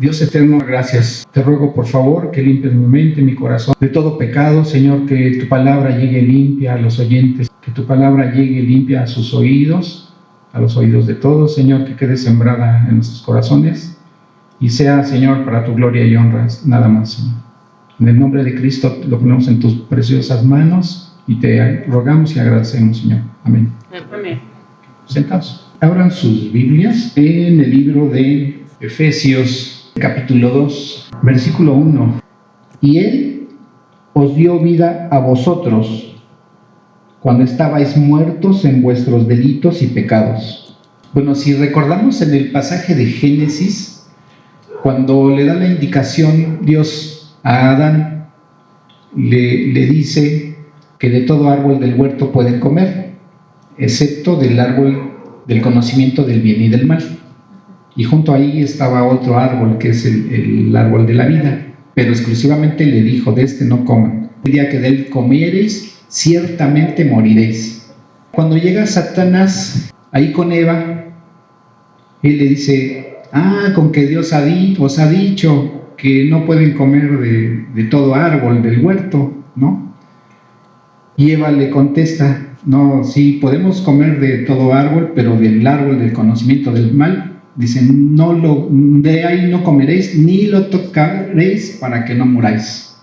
Dios eterno, gracias. Te ruego, por favor, que limpies mi mente, mi corazón de todo pecado. Señor, que tu palabra llegue limpia a los oyentes, que tu palabra llegue limpia a sus oídos, a los oídos de todos. Señor, que quede sembrada en nuestros corazones y sea, Señor, para tu gloria y honra, nada más, Señor. En el nombre de Cristo lo ponemos en tus preciosas manos y te rogamos y agradecemos, Señor. Amén. Amén. Sentados. Abran sus Biblias en el libro de Efesios, capítulo 2, versículo 1. Y Él os dio vida a vosotros cuando estabais muertos en vuestros delitos y pecados. Bueno, si recordamos en el pasaje de Génesis, cuando le da la indicación Dios a Adán, le dice que de todo árbol del huerto pueden comer, excepto del árbol del conocimiento del bien y del mal. Y junto ahí estaba otro árbol, que es el árbol de la vida, pero exclusivamente le dijo, de este no coman. El día que de él comiereis, ciertamente moriréis. Cuando llega Satanás ahí con Eva, él le dice, con que Dios os ha dicho que no pueden comer de todo árbol del huerto, ¿no? Y Eva le contesta, no, sí, podemos comer de todo árbol, pero del árbol del conocimiento del mal, dicen, de ahí no comeréis, ni lo tocaréis para que no muráis.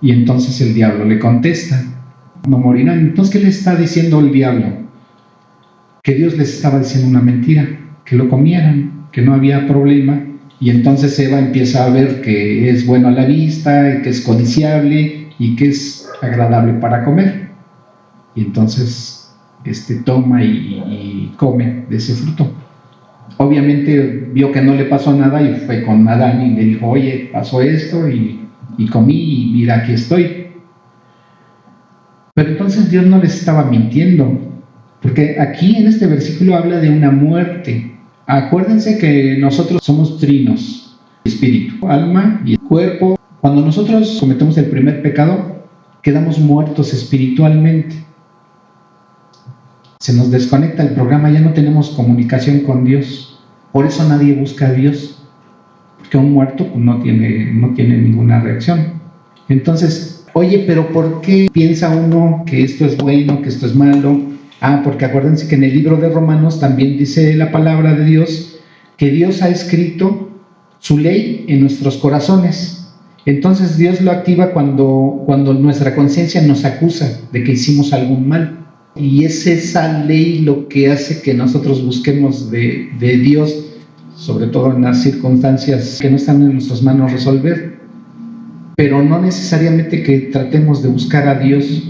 Y entonces el diablo le contesta, no morirán. Entonces, ¿qué le está diciendo el diablo? Que Dios les estaba diciendo una mentira, que lo comieran, que no había problema. Y entonces Eva empieza a ver que es bueno a la vista, que es codiciable y que es agradable para comer. Y entonces toma y come de ese fruto. Obviamente vio que no le pasó nada y fue con Adán y le dijo, oye, pasó esto y comí y mira, aquí estoy. Pero entonces Dios no les estaba mintiendo, porque aquí en este versículo habla de una muerte. Acuérdense que nosotros somos trinos, espíritu, alma y cuerpo. Cuando nosotros cometemos el primer pecado, quedamos muertos espiritualmente. Se nos desconecta el programa, ya no tenemos comunicación con Dios. Por eso nadie busca a Dios, porque un muerto pues, no tiene ninguna reacción. Entonces, oye, pero ¿por qué piensa uno que esto es bueno, que esto es malo? Porque acuérdense que en el libro de Romanos también dice la palabra de Dios que Dios ha escrito su ley en nuestros corazones. Entonces Dios lo activa cuando nuestra conciencia nos acusa de que hicimos algún mal. Y es esa ley lo que hace que nosotros busquemos de Dios, sobre todo en las circunstancias que no están en nuestras manos resolver. Pero no necesariamente que tratemos de buscar a Dios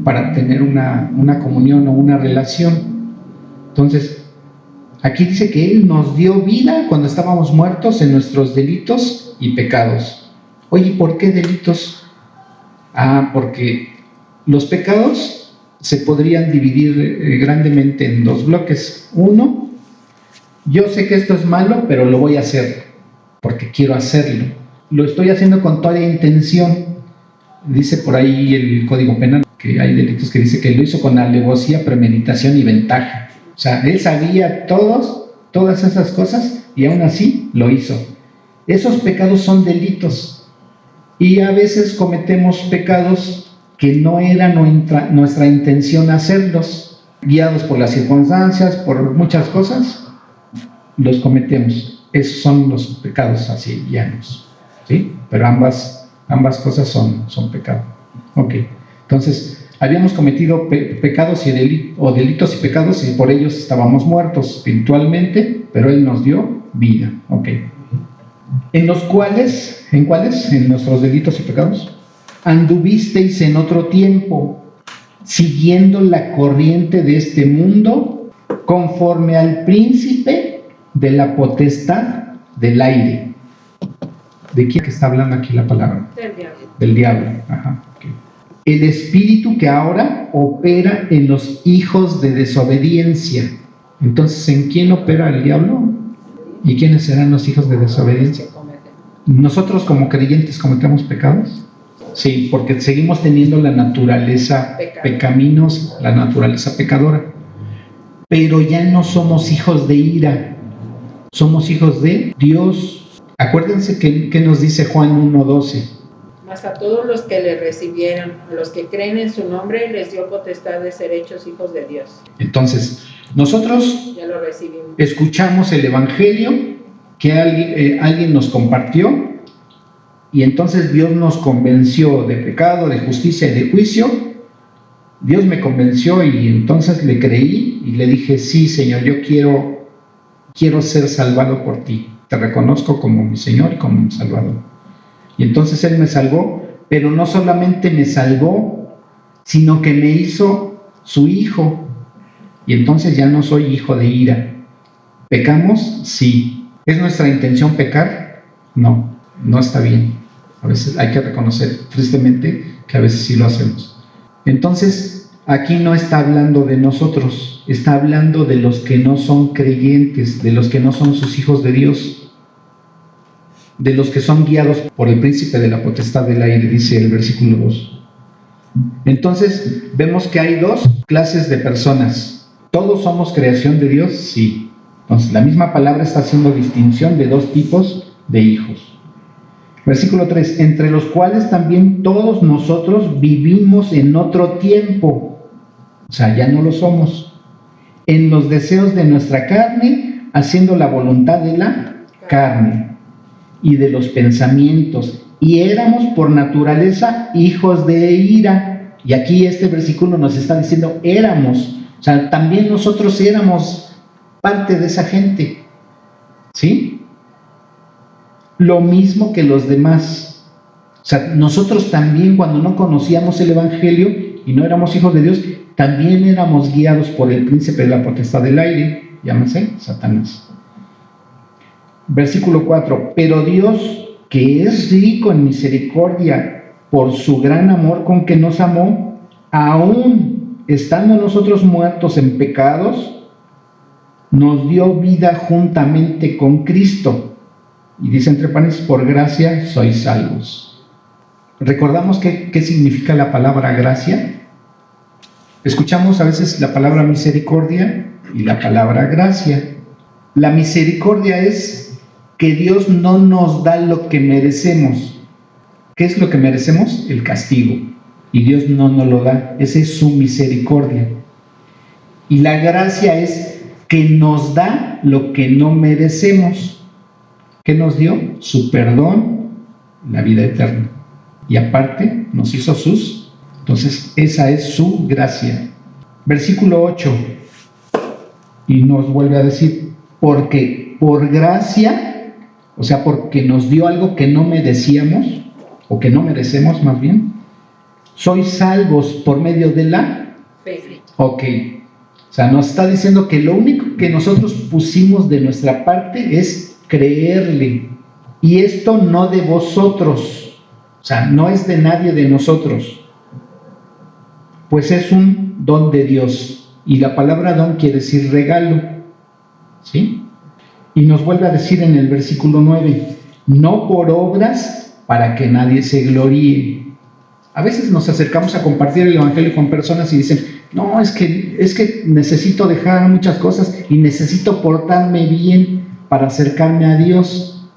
para tener una comunión o una relación. Entonces, aquí dice que Él nos dio vida cuando estábamos muertos en nuestros delitos y pecados. Oye, ¿por qué delitos? Porque los pecados se podrían dividir grandemente en dos bloques. Uno, yo sé que esto es malo, pero lo voy a hacer porque quiero hacerlo. Lo estoy haciendo con toda intención. Dice por ahí el Código Penal que hay delitos que dice que lo hizo con alevosía, premeditación y ventaja. O sea, él sabía todas esas cosas y aún así lo hizo. Esos pecados son delitos. Y a veces cometemos pecados que no era nuestra intención hacerlos, guiados por las circunstancias, por muchas cosas, los cometemos. Esos son los pecados así llanos, ¿sí? Pero ambas cosas son pecado. Ok, entonces habíamos cometido pecados o delitos y pecados y por ellos estábamos muertos espiritualmente, pero Él nos dio vida. Ok. ¿En cuáles? En nuestros delitos y pecados. Anduvisteis en otro tiempo, siguiendo la corriente de este mundo, conforme al príncipe de la potestad del aire. ¿De quién que está hablando aquí la palabra? Del diablo. Ajá, okay. El espíritu que ahora opera en los hijos de desobediencia. Entonces, ¿en quién opera el diablo? ¿Y quiénes serán los hijos de desobediencia? ¿Nosotros como creyentes cometemos pecados? Sí, porque seguimos teniendo la naturaleza pecaminosa, la naturaleza pecadora. Pero ya no somos hijos de ira, somos hijos de Dios. Acuérdense que nos dice Juan 1:12. Mas a todos los que le recibieron, a los que creen en su nombre, les dio potestad de ser hechos hijos de Dios. Entonces, nosotros ya lo recibimos. Escuchamos el Evangelio que alguien nos compartió, y entonces Dios nos convenció de pecado, de justicia y de juicio. Dios me convenció y entonces le creí y le dije: sí, Señor, yo quiero ser salvado por ti. Te reconozco como mi Señor y como mi Salvador. Y entonces Él me salvó, pero no solamente me salvó, sino que me hizo su hijo. Y entonces ya no soy hijo de ira. ¿Pecamos? Sí. ¿Es nuestra intención pecar? No, no está bien. A veces hay que reconocer tristemente que a veces sí lo hacemos. Entonces, aquí no está hablando de nosotros, está hablando de los que no son creyentes, de los que no son sus hijos de Dios, de los que son guiados por el príncipe de la potestad del aire, dice el versículo 2. Entonces, vemos que hay dos clases de personas. ¿Todos somos creación de Dios? Sí. Entonces, la misma palabra está haciendo distinción de dos tipos de hijos. Versículo 3, entre los cuales también todos nosotros vivimos en otro tiempo, o sea, ya no lo somos, en los deseos de nuestra carne, haciendo la voluntad de la carne y de los pensamientos, y éramos por naturaleza hijos de ira. Y aquí este versículo nos está diciendo éramos, o sea, también nosotros éramos parte de esa gente, ¿sí? Lo mismo que los demás. O sea, nosotros también, cuando no conocíamos el Evangelio y no éramos hijos de Dios, también éramos guiados por el príncipe de la potestad del aire, llámese Satanás. Versículo 4, pero Dios, que es rico en misericordia por su gran amor con que nos amó, aún estando nosotros muertos en pecados, nos dio vida juntamente con Cristo. Y dice entre paréntesis, por gracia sois salvos. ¿Recordamos qué significa la palabra gracia? Escuchamos a veces la palabra misericordia y la palabra gracia. La misericordia es que Dios no nos da lo que merecemos. ¿Qué es lo que merecemos? El castigo. Y Dios no nos lo da. Esa es su misericordia. Y la gracia es que nos da lo que no merecemos. ¿Qué nos dio? Su perdón, la vida eterna. Y aparte nos hizo sus. Entonces esa es su gracia. Versículo 8. Y nos vuelve a decir, porque por gracia, o sea, porque nos dio algo que no merecíamos, o que no merecemos más bien, sois salvos por medio de la fe. Ok. O sea, nos está diciendo que lo único que nosotros pusimos de nuestra parte es creerle, y esto no de vosotros, o sea, no es de nadie de nosotros, pues es un don de Dios, y la palabra don quiere decir regalo, ¿sí? Y nos vuelve a decir en el versículo 9, no por obras para que nadie se gloríe. A veces nos acercamos a compartir el Evangelio con personas y dicen, no, es que necesito dejar muchas cosas y necesito portarme bien para acercarme a Dios.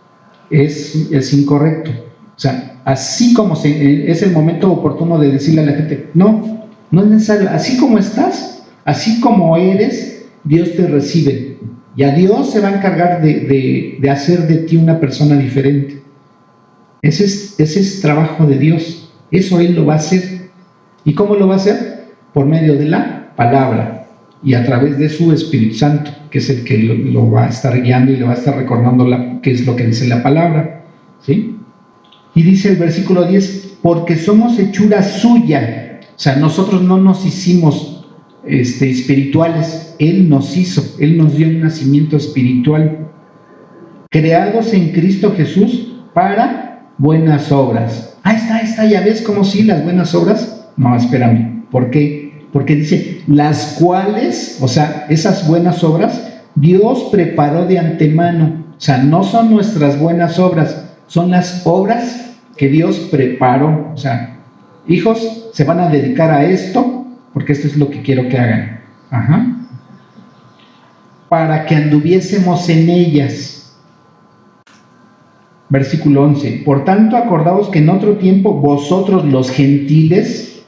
Es incorrecto. O sea, así como es el momento oportuno de decirle a la gente, no es necesario. Así como estás, así como eres, Dios te recibe. Y a Dios se va a encargar de hacer de ti una persona diferente. Ese es trabajo de Dios. Eso Él lo va a hacer. ¿Y cómo lo va a hacer? Por medio de la palabra y a través de su Espíritu Santo, que es el que lo va a estar guiando y le va a estar recordando qué es lo que dice la palabra, ¿sí? Y dice el versículo 10, porque somos hechura suya. O sea, nosotros no nos hicimos espirituales, Él nos hizo, Él nos dio un nacimiento espiritual, creados en Cristo Jesús para buenas obras. Ahí está, ya ves cómo sí, las buenas obras. No, espérame, ¿por qué? Porque dice, las cuales, o sea, esas buenas obras, Dios preparó de antemano. O sea, no son nuestras buenas obras, son las obras que Dios preparó. O sea, hijos, se van a dedicar a esto, porque esto es lo que quiero que hagan. Ajá. para que anduviésemos en ellas. Versículo 11. Por tanto, acordaos que en otro tiempo vosotros los gentiles,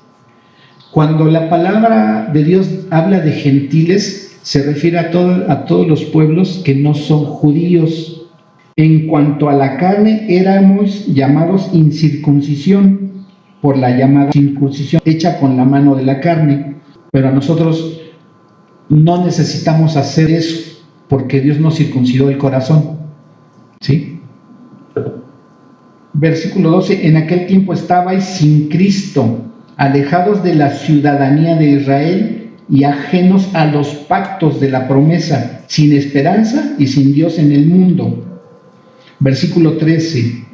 cuando la palabra de Dios habla de gentiles, se refiere a todos los pueblos que no son judíos. En cuanto a la carne, éramos llamados incircuncisión, por la llamada circuncisión hecha con la mano de la carne. Pero a nosotros no necesitamos hacer eso, porque Dios nos circuncidó el corazón. ¿Sí? Versículo 12. En aquel tiempo estabais sin Cristo, alejados de la ciudadanía de Israel y ajenos a los pactos de la promesa, sin esperanza y sin Dios en el mundo. Versículo 13.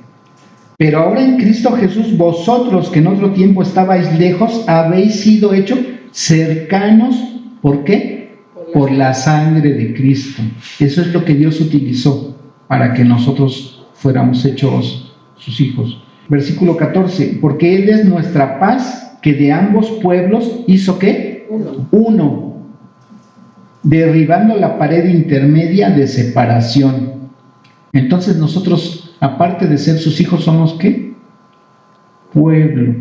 Pero ahora en Cristo Jesús, vosotros que en otro tiempo estabais lejos, habéis sido hechos cercanos. ¿Por qué? Por la sangre de Cristo. Eso es lo que Dios utilizó para que nosotros fuéramos hechos sus hijos. Versículo 14. Porque Él es nuestra paz, que de ambos pueblos hizo ¿qué? Uno, derribando la pared intermedia de separación. Entonces nosotros, aparte de ser sus hijos, ¿somos qué? Pueblo.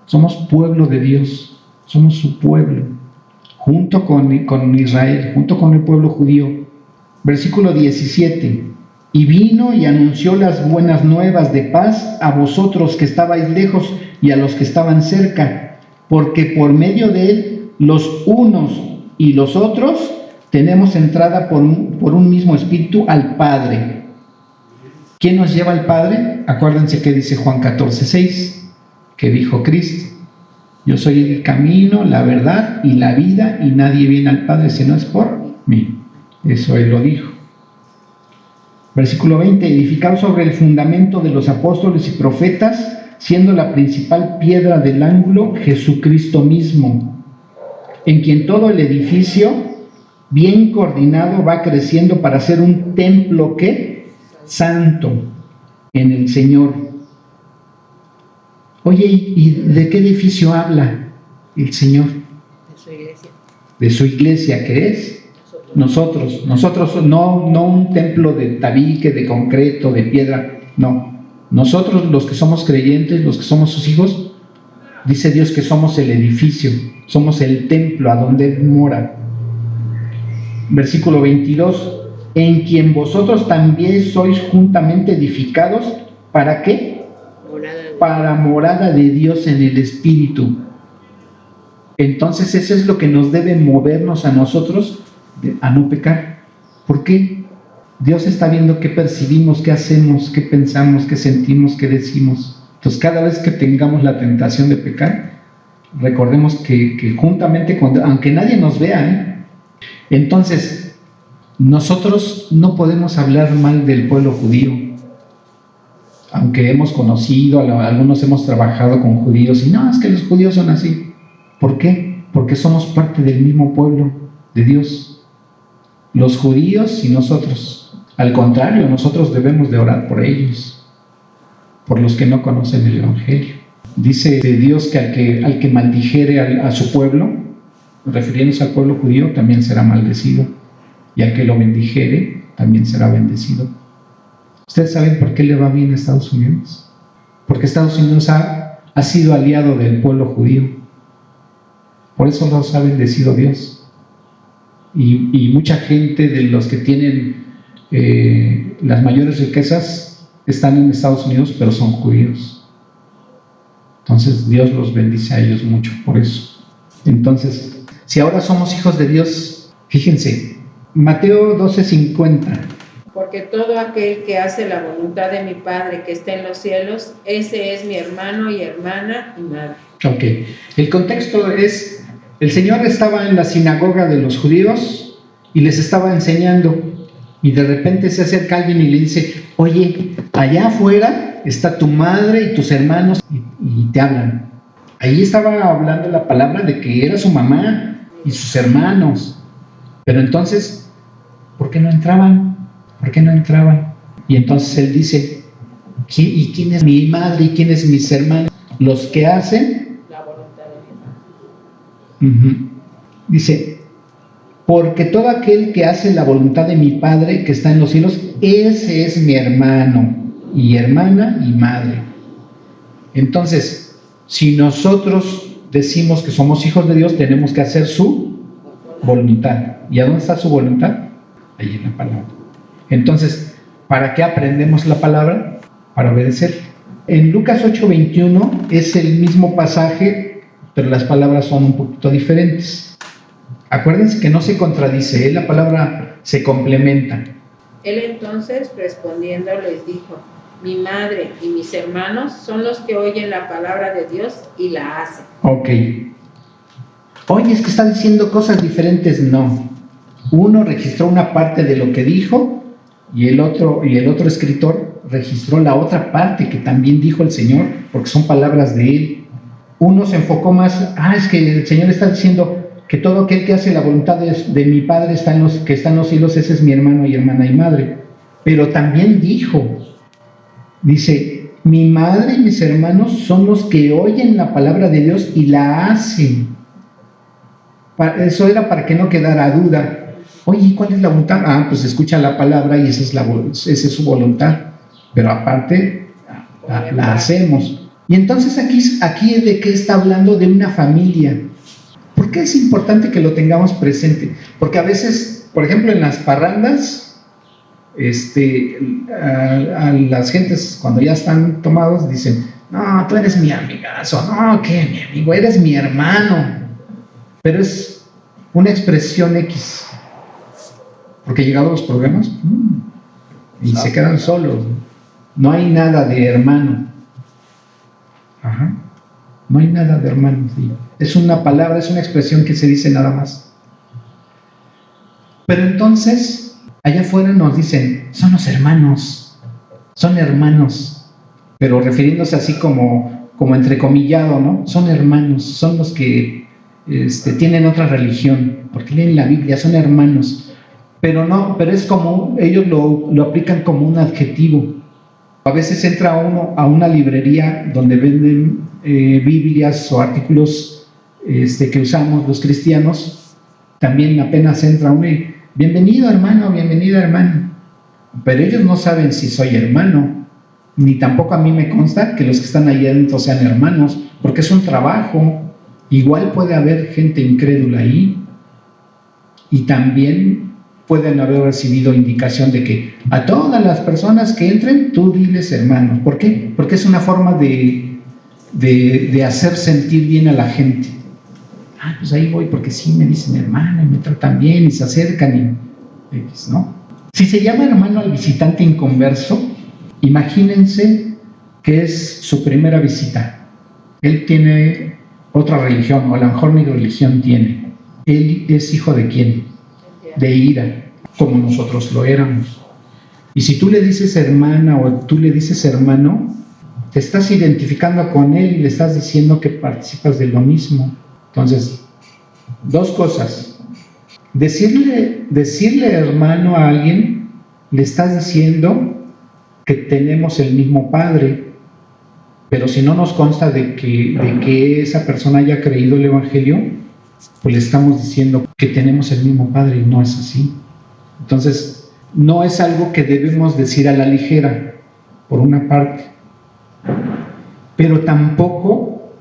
Somos pueblo de Dios. Somos su pueblo. Junto con Israel, junto con el pueblo judío. Versículo 17. Y vino y anunció las buenas nuevas de paz a vosotros que estabais lejos y a los que estaban cerca, porque por medio de él, los unos y los otros, tenemos entrada por un mismo espíritu al Padre. ¿Quién nos lleva al Padre? Acuérdense que dice Juan 14:6, que dijo Cristo: yo soy el camino, la verdad y la vida, y nadie viene al Padre si no es por mí. Eso Él lo dijo. Versículo 20, edificado sobre el fundamento de los apóstoles y profetas, siendo la principal piedra del ángulo Jesucristo mismo, en quien todo el edificio, bien coordinado, va creciendo para ser un templo que santo en el Señor. Oye, ¿y de qué edificio habla el Señor? De su iglesia. De su iglesia, ¿qué es? Nosotros, no un templo de tabique, de concreto, de piedra, no. Nosotros, los que somos creyentes, los que somos sus hijos, dice Dios que somos el edificio, somos el templo a donde Él mora. Versículo 22, en quien vosotros también sois juntamente edificados, ¿para qué? Para morada de Dios en el Espíritu. Entonces eso es lo que nos debe movernos a nosotros a no pecar. ¿Por qué? Dios está viendo qué percibimos, qué hacemos, qué pensamos, qué sentimos, qué decimos. Entonces cada vez que tengamos la tentación de pecar, recordemos que juntamente, aunque nadie nos vea, entonces nosotros no podemos hablar mal del pueblo judío. Aunque hemos conocido, algunos hemos trabajado con judíos, y no, es que los judíos son así. ¿Por qué? Porque somos parte del mismo pueblo de Dios. Los judíos y nosotros. Al contrario, nosotros debemos de orar por ellos, por los que no conocen el Evangelio. Dice de Dios que al que maldijere a su pueblo, refiriéndose al pueblo judío, también será maldecido. Y al que lo bendijere, también será bendecido. ¿Ustedes saben por qué le va bien a Estados Unidos? Porque Estados Unidos ha sido aliado del pueblo judío. Por eso los ha bendecido Dios. Y mucha gente de los que tienen las mayores riquezas están en Estados Unidos, pero son judíos. Entonces Dios los bendice a ellos mucho por eso. Entonces, si ahora somos hijos de Dios, fíjense, Mateo 12:50. Porque todo aquel que hace la voluntad de mi Padre que está en los cielos, ese es mi hermano y hermana y madre. Ok, el contexto es, el Señor estaba en la sinagoga de los judíos y les estaba enseñando, y de repente se acerca alguien y le dice: oye, allá afuera está tu madre y tus hermanos, y te hablan. Ahí estaba hablando la palabra de que era su mamá y sus hermanos, pero entonces, ¿por qué no entraban? ¿Por qué no entraban? Y entonces él dice: ¿y quién es mi madre y quién es mis hermanos? Los que hacen la voluntad de mi Padre. Dice: porque todo aquel que hace la voluntad de mi Padre que está en los cielos, ese es mi hermano y hermana y madre. Entonces, si nosotros decimos que somos hijos de Dios, tenemos que hacer su voluntad. ¿Y a dónde está su voluntad? Ahí en la palabra. Entonces, ¿para qué aprendemos la palabra? Para obedecer. En Lucas 8:21 es el mismo pasaje, pero las palabras son un poquito diferentes. Acuérdense que no se contradice, la palabra se complementa. Él entonces, respondiendo, les dijo: mi madre y mis hermanos son los que oyen la palabra de Dios y la hacen. Ok. Oye, es que está diciendo cosas diferentes. No. Uno registró una parte de lo que dijo y el otro escritor registró la otra parte que también dijo el Señor, porque son palabras de Él. Uno se enfocó más, es que el Señor está diciendo que todo aquel que hace la voluntad de mi Padre que está en los cielos, ese es mi hermano y hermana y madre. Pero también dice, mi madre y mis hermanos son los que oyen la palabra de Dios y la hacen. Eso era para que no quedara duda. Oye, ¿cuál es la voluntad? Pues escucha la palabra y esa es su voluntad. Pero aparte, la hacemos. Y entonces aquí ¿de qué está hablando? De una familia. ¿Por qué es importante que lo tengamos presente? Porque a veces, por ejemplo, en las parrandas, a las gentes cuando ya están tomados dicen, no, tú eres mi amigazo, no, ¿qué? Mi amigo, eres mi hermano. Pero es una expresión X. Porque llegados los problemas, y se quedan solos. No hay nada de hermano. No hay nada de hermano. Sí. Es una palabra, es una expresión que se dice nada más. Pero entonces, allá afuera nos dicen, son los hermanos, son hermanos. Pero refiriéndose así como entrecomillado, ¿no? Son hermanos, son los que tienen otra religión, porque leen la Biblia, son hermanos. Pero es como, ellos lo aplican como un adjetivo. A veces entra uno a una librería donde venden Biblias o artículos que usamos los cristianos. También apenas entra uno y, bienvenido hermano, bienvenida hermana. Pero ellos no saben si soy hermano, ni tampoco a mí me consta que los que están ahí adentro sean hermanos, porque es un trabajo. Igual puede haber gente incrédula ahí, y también pueden haber recibido indicación de que a todas las personas que entren, tú diles hermanos. ¿Por qué? Porque es una forma de hacer sentir bien a la gente. Pues ahí voy porque sí me dicen hermano y me tratan bien y se acercan y ¿no? Si se llama hermano al visitante inconverso, imagínense que es su primera visita. Él tiene otra religión, o a lo mejor ni religión tiene. Él es hijo de ¿quién? De ira, como nosotros lo éramos. Y si tú le dices hermana o tú le dices hermano, te estás identificando con él y le estás diciendo que participas de lo mismo. Entonces, dos cosas. Decirle hermano a alguien, le estás diciendo que tenemos el mismo Padre. Pero si no nos consta de que esa persona haya creído el Evangelio, pues le estamos diciendo que tenemos el mismo Padre, y no es así. Entonces, no es algo que debemos decir a la ligera, por una parte. Pero tampoco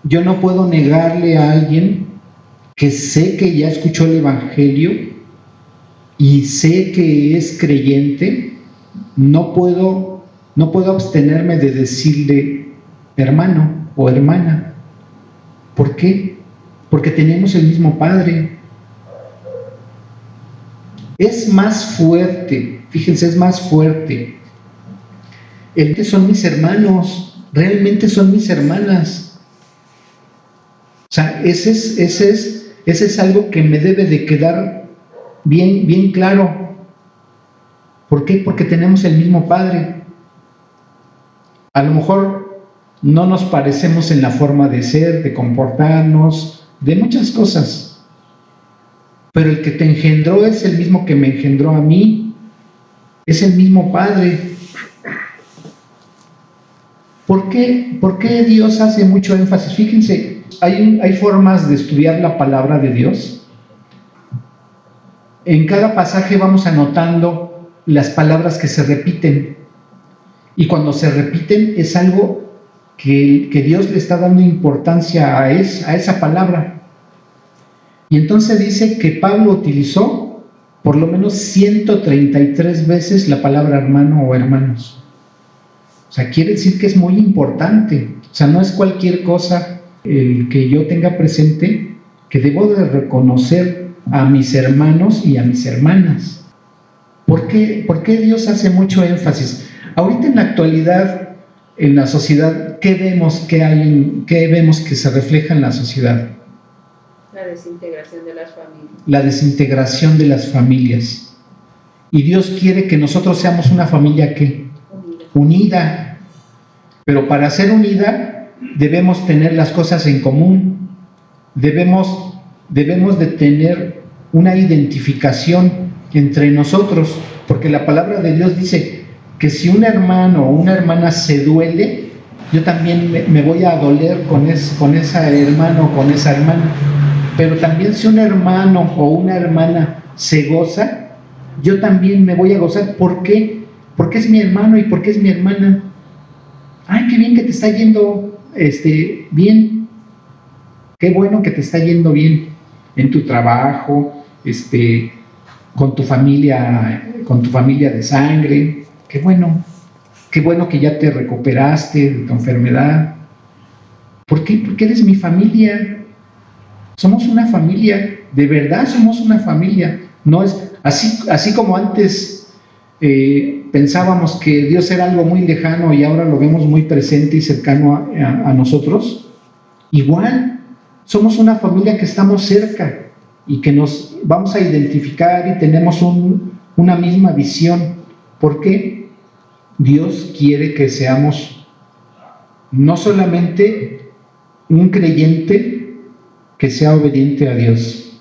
yo no puedo negarle a alguien que sé que ya escuchó el Evangelio y sé que es creyente, no puedo abstenerme de decirle hermano o hermana. ¿Por qué? Porque tenemos el mismo Padre. Es más fuerte, fíjense, es más fuerte. Son mis hermanos, realmente son mis hermanas. O sea, ese es algo que me debe de quedar bien claro. ¿Por qué? Porque tenemos el mismo Padre. A lo mejor no nos parecemos en la forma de ser, de comportarnos, de muchas cosas, pero el que te engendró es el mismo que me engendró a mí, es el mismo Padre. ¿Por qué Dios hace mucho énfasis? Fíjense, hay formas de estudiar la palabra de Dios en cada pasaje vamos anotando las palabras que se repiten. Y cuando se repiten es algo que Dios le está dando importancia a esa palabra. Y entonces dice que Pablo utilizó por lo menos 133 veces la palabra hermano o hermanos. O sea, quiere decir que es muy importante. O sea, no es cualquier cosa el que yo tenga presente que debo de reconocer a mis hermanos y a mis hermanas. ¿Por qué Dios hace mucho énfasis? Ahorita en la actualidad, en la sociedad, ¿qué vemos que se refleja en la sociedad? La desintegración de las familias. La desintegración de las familias. Y Dios quiere que nosotros seamos una familia ¿qué? Unida. Pero para ser unida debemos tener las cosas en común. Debemos de tener una identificación entre nosotros, porque la palabra de Dios dice que si un hermano o una hermana se duele, yo también me voy a doler con ese hermano o con esa hermana. Pero también si un hermano o una hermana se goza, yo también me voy a gozar. ¿Por qué? Porque es mi hermano y porque es mi hermana. ¡Ay, qué bien que te está yendo bien! ¡Qué bueno que te está yendo bien en tu trabajo, con tu familia de sangre! ¡Qué bueno! ¡Qué bueno que ya te recuperaste de tu enfermedad! ¿Por qué? Porque eres mi familia. Somos una familia, de verdad somos una familia. No es así como antes pensábamos que Dios era algo muy lejano y ahora lo vemos muy presente y cercano a nosotros. Igual, somos una familia que estamos cerca y que nos vamos a identificar y tenemos una misma visión. ¿Por qué? Dios quiere que seamos no solamente un creyente que sea obediente a Dios,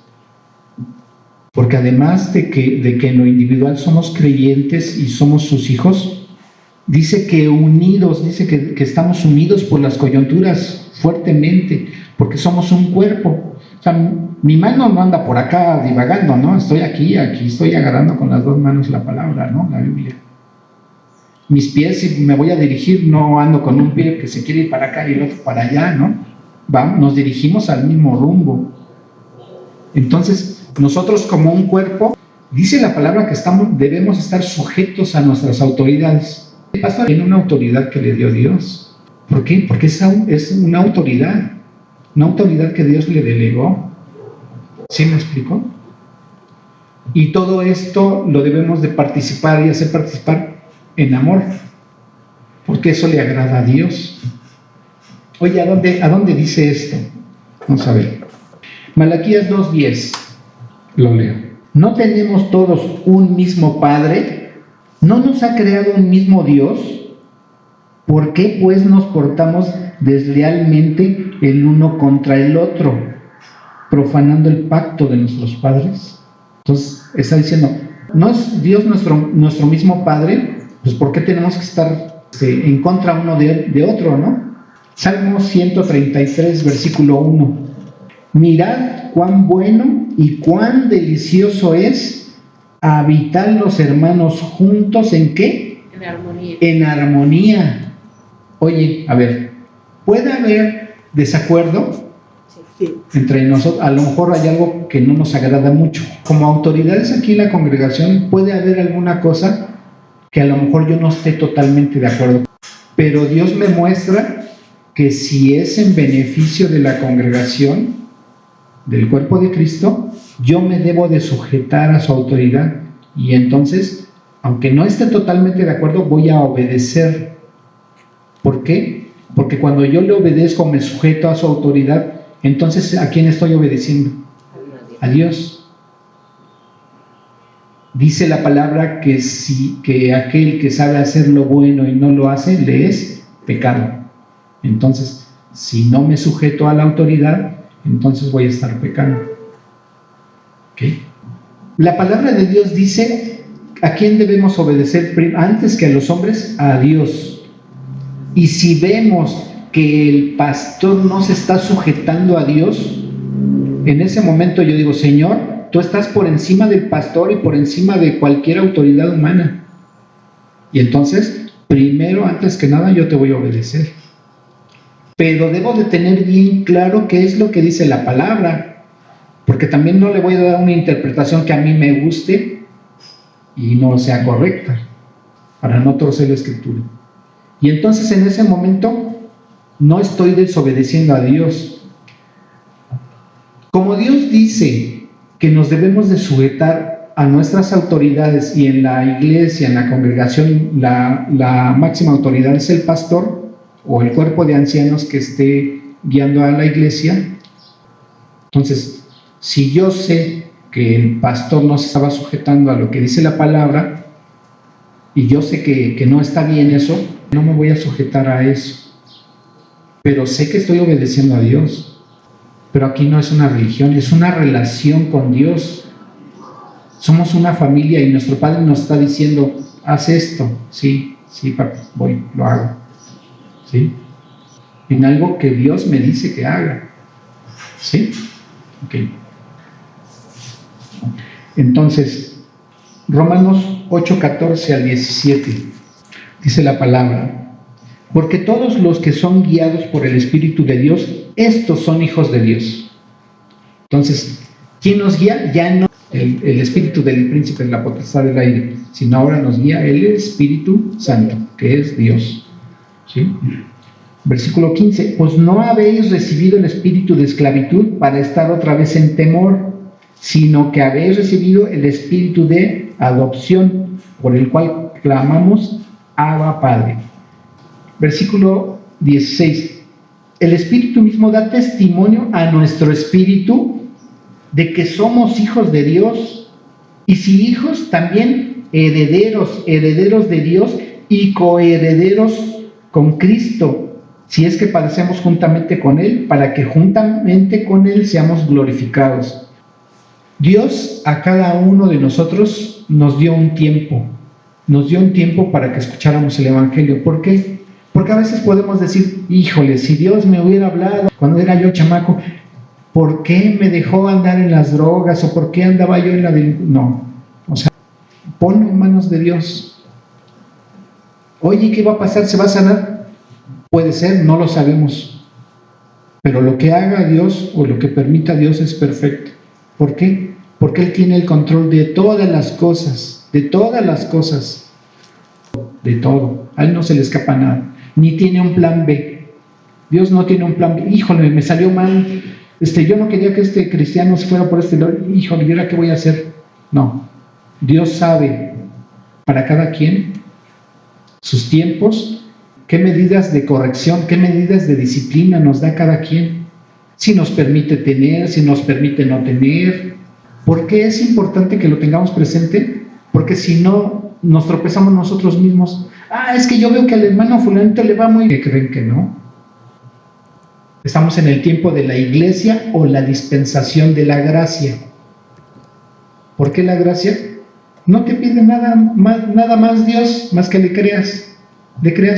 porque además de que en lo individual somos creyentes y somos sus hijos, dice que unidos, dice que estamos unidos por las coyunturas fuertemente, porque somos un cuerpo. O sea, mi mano no anda por acá divagando, ¿no? Estoy aquí estoy agarrando con las dos manos la palabra, ¿no? La Biblia. Mis pies, si me voy a dirigir, no ando con un pie que se quiere ir para acá y el otro para allá, ¿no? Nos dirigimos al mismo rumbo. Entonces, nosotros como un cuerpo, dice la palabra que debemos estar sujetos a nuestras autoridades. El pastor tiene una autoridad que le dio Dios. ¿Por qué? Porque es una autoridad que Dios le delegó. ¿Sí me explico? Y todo esto lo debemos de participar y hacer participar en amor, porque eso le agrada a Dios. Oye, ¿a dónde dice esto? Vamos a ver. Malaquías 2:10. Lo leo. ¿No tenemos todos un mismo Padre? ¿No nos ha creado un mismo Dios? ¿Por qué pues nos portamos deslealmente el uno contra el otro, profanando el pacto de nuestros padres? Entonces está diciendo, ¿no es Dios nuestro mismo Padre? Pues ¿por qué tenemos que estar en contra uno de otro, no? Salmo 133, versículo 1. Mirad cuán bueno y cuán delicioso es habitar los hermanos juntos, ¿en qué? En armonía. En armonía. Oye, a ver, ¿puede haber desacuerdo? Sí. Entre nosotros? A lo mejor hay algo que no nos agrada mucho. Como autoridades aquí en la congregación, puede haber alguna cosa que a lo mejor yo no esté totalmente de acuerdo. Pero Dios me muestra que si es en beneficio de la congregación, del cuerpo de Cristo, yo me debo de sujetar a su autoridad. Y entonces, aunque no esté totalmente de acuerdo, voy a obedecer. ¿Por qué? Porque cuando yo le obedezco, me sujeto a su autoridad, entonces ¿a quién estoy obedeciendo? A Dios. Dice la palabra que aquel que sabe hacer lo bueno y no lo hace, le es pecado. Entonces, si no me sujeto a la autoridad, entonces voy a estar pecando. ¿Okay? La palabra de Dios dice a quién debemos obedecer antes que a los hombres, a Dios. Y si vemos que el pastor no se está sujetando a Dios, en ese momento yo digo, Señor, tú estás por encima del pastor y por encima de cualquier autoridad humana. Y entonces, primero, antes que nada, yo te voy a obedecer. Pero debo de tener bien claro qué es lo que dice la palabra, porque también no le voy a dar una interpretación que a mí me guste y no sea correcta, para no torcer la escritura. Y entonces en ese momento no estoy desobedeciendo a Dios. Como Dios dice que nos debemos de sujetar a nuestras autoridades, y en la iglesia, en la congregación, la máxima autoridad es el pastor o el cuerpo de ancianos que esté guiando a la iglesia. Entonces, si yo sé que el pastor no se estaba sujetando a lo que dice la palabra, y yo sé que no está bien eso, no me voy a sujetar a eso. Pero sé que estoy obedeciendo a Dios. Pero aquí no es una religión, es una relación con Dios. Somos una familia y nuestro Padre nos está diciendo, haz esto. Sí, papi, voy, lo hago. ¿Sí? En algo que Dios me dice que haga. ¿Sí? Ok. Entonces, Romanos 8:14 al 17, dice la palabra: porque todos los que son guiados por el Espíritu de Dios, estos son hijos de Dios. Entonces, ¿quién nos guía? Ya no el espíritu del príncipe de la potestad del aire, sino ahora nos guía el Espíritu Santo, que es Dios. ¿Sí? Versículo 15: pues no habéis recibido el espíritu de esclavitud para estar otra vez en temor, sino que habéis recibido el espíritu de adopción, por el cual clamamos, Abba, Padre. Versículo 16: el Espíritu mismo da testimonio a nuestro espíritu de que somos hijos de Dios, y si hijos, también herederos, herederos de Dios y coherederos con Cristo, si es que padecemos juntamente con Él, para que juntamente con Él seamos glorificados. Dios a cada uno de nosotros nos dio un tiempo para que escucháramos el Evangelio. ¿Por qué? Porque a veces podemos decir, híjole, si Dios me hubiera hablado cuando era yo chamaco, ¿por qué me dejó andar en las drogas? ¿O por qué andaba yo en la del...? No, o sea, ponlo en manos de Dios. Oye, ¿qué va a pasar? ¿Se va a sanar? Puede ser, no lo sabemos. Pero lo que haga Dios o lo que permita Dios es perfecto. ¿Por qué? Porque Él tiene el control de todas las cosas, de todo. A Él no se le escapa nada, ni tiene un plan B. Dios no tiene un plan B. Híjole, me salió mal, yo no quería que este cristiano se fuera por este lado, híjole, ¿y ahora qué voy a hacer? No, Dios sabe para cada quien sus tiempos, qué medidas de corrección, qué medidas de disciplina nos da cada quien. Si nos permite tener, si nos permite no tener. ¿Por qué es importante que lo tengamos presente? Porque si no, nos tropezamos nosotros mismos. Es que yo veo que al hermano fulanito le va muy bien. ¿Qué creen que no? Estamos en el tiempo de la iglesia o la dispensación de la gracia. ¿Por qué la gracia? No te pide nada más Dios, más que le creas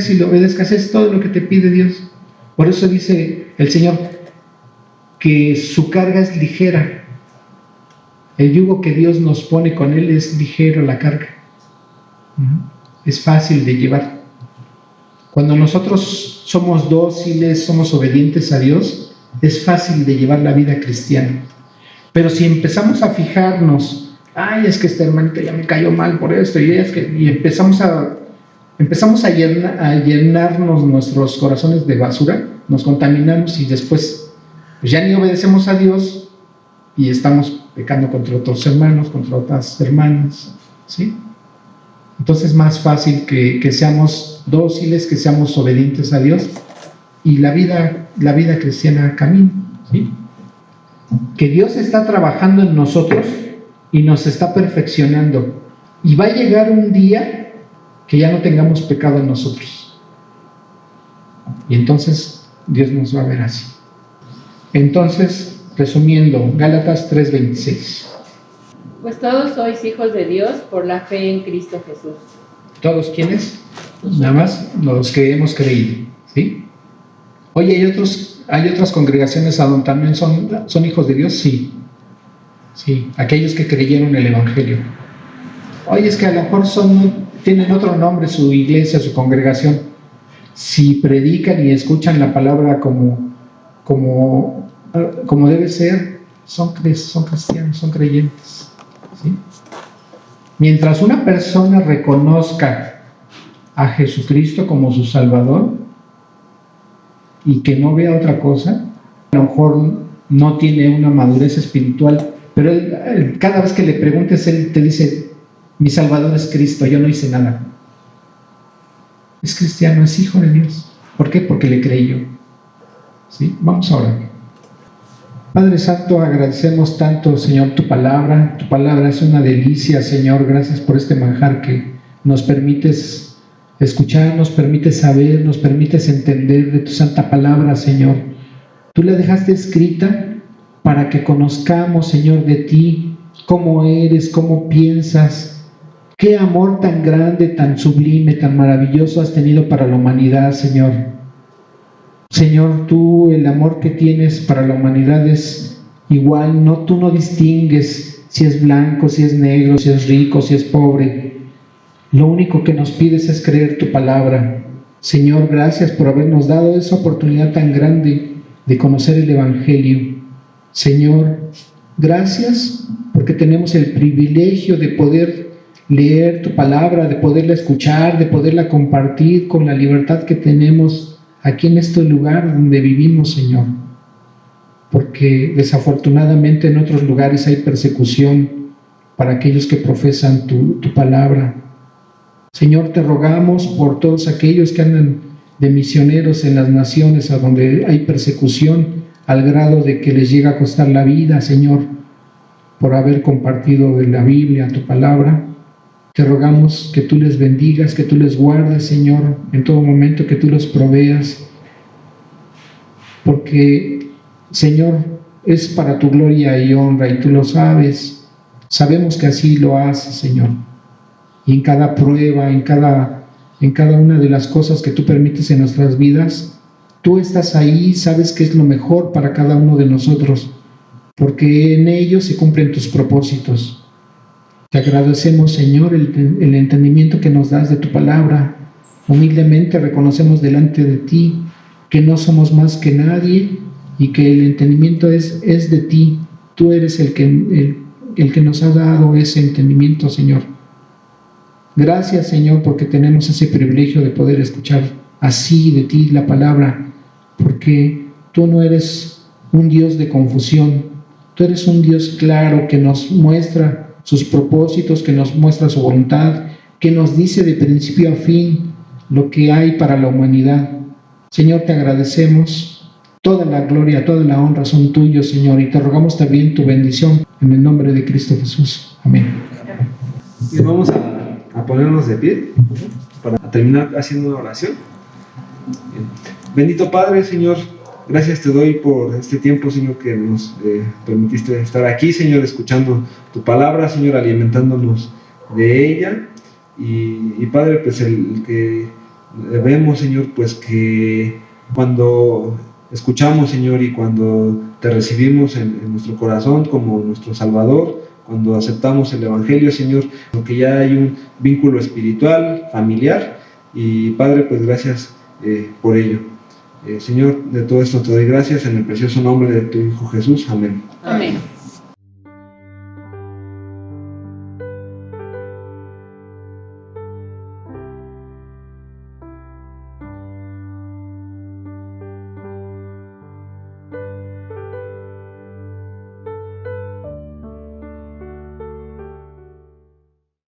y le obedezcas. Es todo lo que te pide Dios. Por eso dice el Señor que su carga es ligera. El yugo que Dios nos pone con Él es ligero, la carga. Es fácil de llevar. Cuando nosotros somos dóciles, somos obedientes a Dios, es fácil de llevar la vida cristiana. Pero si empezamos a fijarnos, es que esta hermanita ya me cayó mal por esto, y empezamos a llenarnos nuestros corazones de basura, nos contaminamos y después pues ya ni obedecemos a Dios y estamos pecando contra otros hermanos, contra otras hermanas, ¿sí? Entonces es más fácil que seamos dóciles, que seamos obedientes a Dios y la vida cristiana camina, ¿sí? Que Dios está trabajando en nosotros y nos está perfeccionando, y va a llegar un día que ya no tengamos pecado en nosotros, y entonces Dios nos va a ver así. Entonces, resumiendo, Gálatas 3:26. Pues todos sois hijos de Dios por la fe en Cristo Jesús. ¿Todos quiénes? Nada más los que hemos creído, ¿sí? Oye, ¿hay otras congregaciones a donde también son hijos de Dios? Sí. Sí, aquellos que creyeron el Evangelio. Oye, es que a lo mejor tienen otro nombre su iglesia, su congregación. Si predican y escuchan la palabra como debe ser, son cristianos, son creyentes, ¿sí? Mientras una persona reconozca a Jesucristo como su Salvador y que no vea otra cosa, a lo mejor no tiene una madurez espiritual, pero cada vez que le preguntes, él te dice: mi Salvador es Cristo, yo no hice nada. Es cristiano, es hijo de Dios. ¿Por qué? Porque le creyó. ¿Sí? Vamos a orar. Padre Santo, agradecemos tanto, Señor, tu palabra. Tu palabra es una delicia, Señor. Gracias por este manjar que nos permites escuchar, nos permites saber, nos permites entender de tu santa palabra, Señor. Tú la dejaste escrita para que conozcamos, Señor, de ti, cómo eres, cómo piensas. Qué amor tan grande, tan sublime, tan maravilloso has tenido para la humanidad, Señor. Señor, tú, el amor que tienes para la humanidad es igual. Tú no distingues si es blanco, si es negro, si es rico, si es pobre. Lo único que nos pides es creer tu palabra. Señor, gracias por habernos dado esa oportunidad tan grande de conocer el Evangelio. Señor, gracias porque tenemos el privilegio de poder leer tu palabra, de poderla escuchar, de poderla compartir con la libertad que tenemos aquí en este lugar donde vivimos, Señor. Porque desafortunadamente en otros lugares hay persecución para aquellos que profesan tu palabra. Señor, te rogamos por todos aquellos que andan de misioneros en las naciones a donde hay persecución al grado de que les llega a costar la vida, Señor, por haber compartido de la Biblia tu palabra. Te rogamos que tú les bendigas, que tú les guardes, Señor, en todo momento, que tú los proveas, porque, Señor, es para tu gloria y honra, y tú lo sabes. Sabemos que así lo haces, Señor. Y en cada prueba, en cada una de las cosas que tú permites en nuestras vidas, tú estás ahí, sabes que es lo mejor para cada uno de nosotros, porque en ellos se cumplen tus propósitos. Te agradecemos, Señor, el entendimiento que nos das de tu palabra. Humildemente reconocemos delante de ti que no somos más que nadie y que el entendimiento es de ti. Tú eres el que nos ha dado ese entendimiento, Señor. Gracias, Señor, porque tenemos ese privilegio de poder escuchar así de ti la palabra, porque tú no eres un Dios de confusión. Tú eres un Dios claro que nos muestra sus propósitos, que nos muestra su voluntad, que nos dice de principio a fin lo que hay para la humanidad. Señor, te agradecemos. Toda la gloria, toda la honra son tuyos, Señor, y te rogamos también tu bendición en el nombre de Cristo Jesús. Amén. Y vamos a ponernos de pie para terminar haciendo una oración. Bendito Padre, Señor, gracias te doy por este tiempo, Señor, que nos permitiste estar aquí, Señor, escuchando tu palabra, Señor, alimentándonos de ella. Y Padre, pues el que vemos, Señor, pues que cuando escuchamos, Señor, y cuando te recibimos en nuestro corazón como nuestro Salvador, cuando aceptamos el Evangelio, Señor, que ya hay un vínculo espiritual, familiar. Y Padre, pues gracias por ello. Señor, de todo esto te doy gracias en el precioso nombre de tu Hijo Jesús. Amén. Amén.